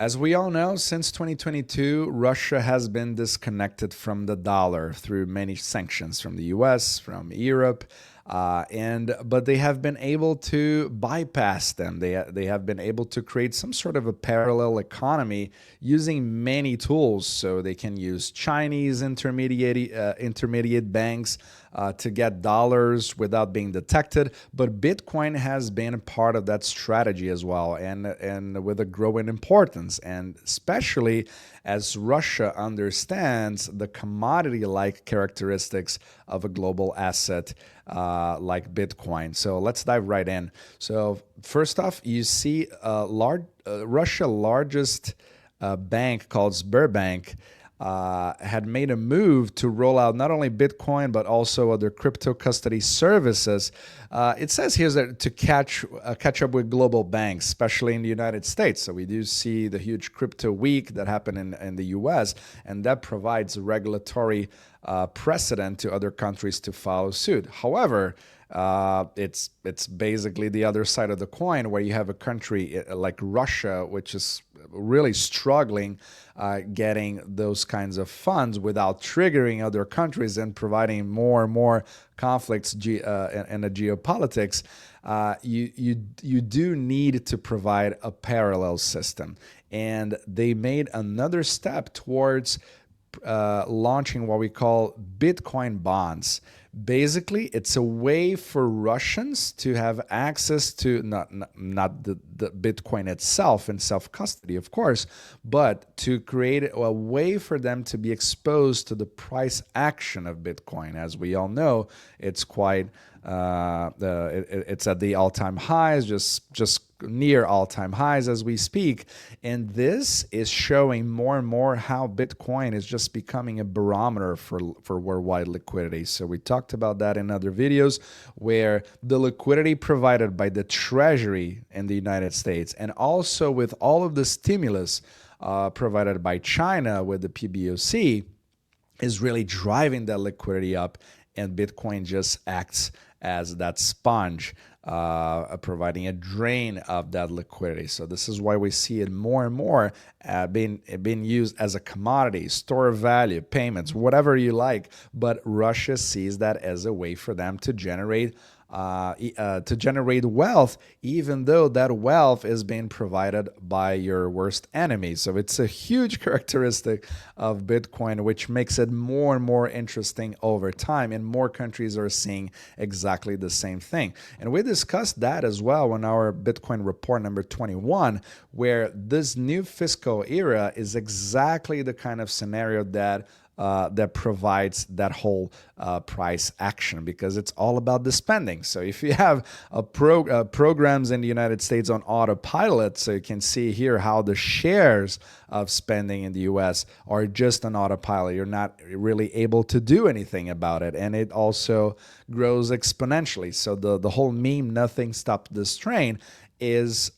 As we all know, since 2022, Russia has been disconnected from the dollar through many sanctions from the US, from Europe, and but they have been able to bypass them. They have been able to create some sort of a parallel economy using many tools. So they can use Chinese intermediate banks to get dollars without being detected. But Bitcoin has been a part of that strategy as well, and with a growing importance, and especially as Russia understands the commodity-like characteristics of a global asset like Bitcoin. So let's dive right in. So first off, you see Russia's largest bank called Sberbank had made a move to roll out not only Bitcoin but also other crypto custody services. It says here that to catch up with global banks, especially in the United States. So we do see the huge crypto week that happened in the U.S., and that provides a regulatory precedent to other countries to follow suit. However, it's basically the other side of the coin, where you have a country like Russia, which is really struggling getting those kinds of funds without triggering other countries and providing more and more conflicts in the geopolitics. You do need to provide a parallel system, and they made another step towards launching what we call Bitcoin bonds. Basically, it's a way for Russians to have access to not the Bitcoin itself in self-custody, of course, but to create a way for them to be exposed to the price action of Bitcoin. As we all know, it's quite it's at the all-time highs, just near all-time highs as we speak. And this is showing more and more how Bitcoin is just becoming a barometer for worldwide liquidity. So we talked about that in other videos, where the liquidity provided by the Treasury in the United States, and also with all of the stimulus provided by China with the PBOC, is really driving that liquidity up, and Bitcoin just acts as that sponge, providing a drain of that liquidity. So this is why we see it more and more being used as a commodity, store of value, payments, whatever you like. But Russia sees that as a way for them to generate wealth, even though that wealth is being provided by your worst enemy. So it's a huge characteristic of Bitcoin, which makes it more and more interesting over time, and more countries are seeing exactly the same thing. And we discussed that as well in our Bitcoin report number 21, where this new fiscal era is exactly the kind of scenario that provides that whole price action, because it's all about the spending. So if you have programs in the United States on autopilot, so you can see here how the shares of spending in the US are just on autopilot. You're not really able to do anything about it, and it also grows exponentially. So the whole meme, "nothing stopped this train," is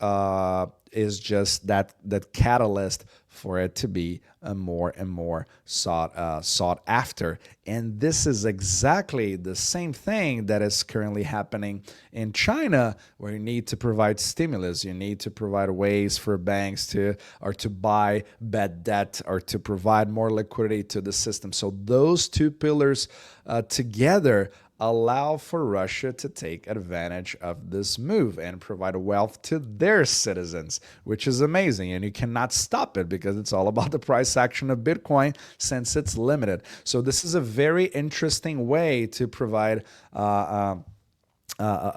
just that catalyst for it to be more and more sought after. And this is exactly the same thing that is currently happening in China, where you need to provide stimulus, you need to provide ways for banks to buy bad debt, or to provide more liquidity to the system. So those two pillars together allow for Russia to take advantage of this move and provide wealth to their citizens, which is amazing. And you cannot stop it, because it's all about the price action of Bitcoin, since it's limited. So this is a very interesting way to provide a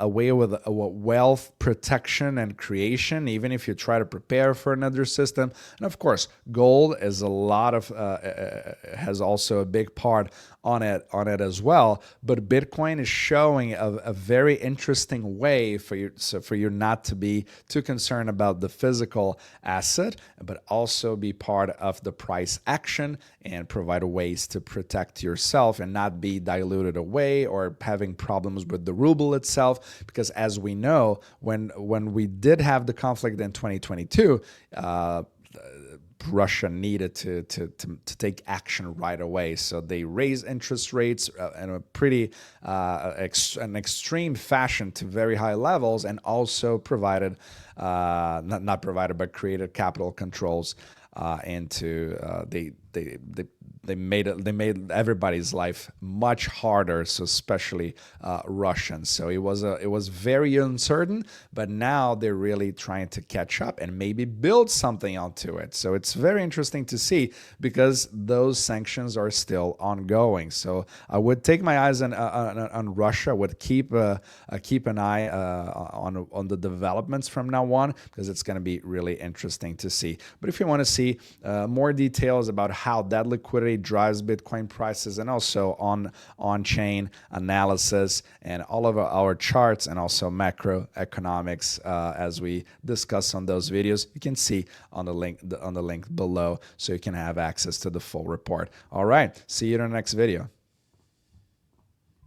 way with a wealth protection and creation, even if you try to prepare for another system. And of course, gold is has also a big part on it as well. But Bitcoin is showing a very interesting way for you not to be too concerned about the physical asset, but also be part of the price action and provide ways to protect yourself and not be diluted away or having problems with the ruble itself. Because as we know, when we did have the conflict in 2022, Russia needed to take action right away. So they raised interest rates in a pretty an extreme fashion to very high levels, and also provided not provided but created capital controls into they made everybody's life much harder, so especially Russians. So it was very uncertain, but now they're really trying to catch up and maybe build something onto it. So it's very interesting to see, because those sanctions are still ongoing. So I would take my eyes on Russia. Would keep an eye on the developments from now on, because it's going to be really interesting to see. But if you want to see more details about how that liquidity drives Bitcoin prices, and also on-chain analysis and all of our charts, and also macroeconomics, as we discuss on those videos, you can see on the link below, so you can have access to the full report. All right, see you in the next video.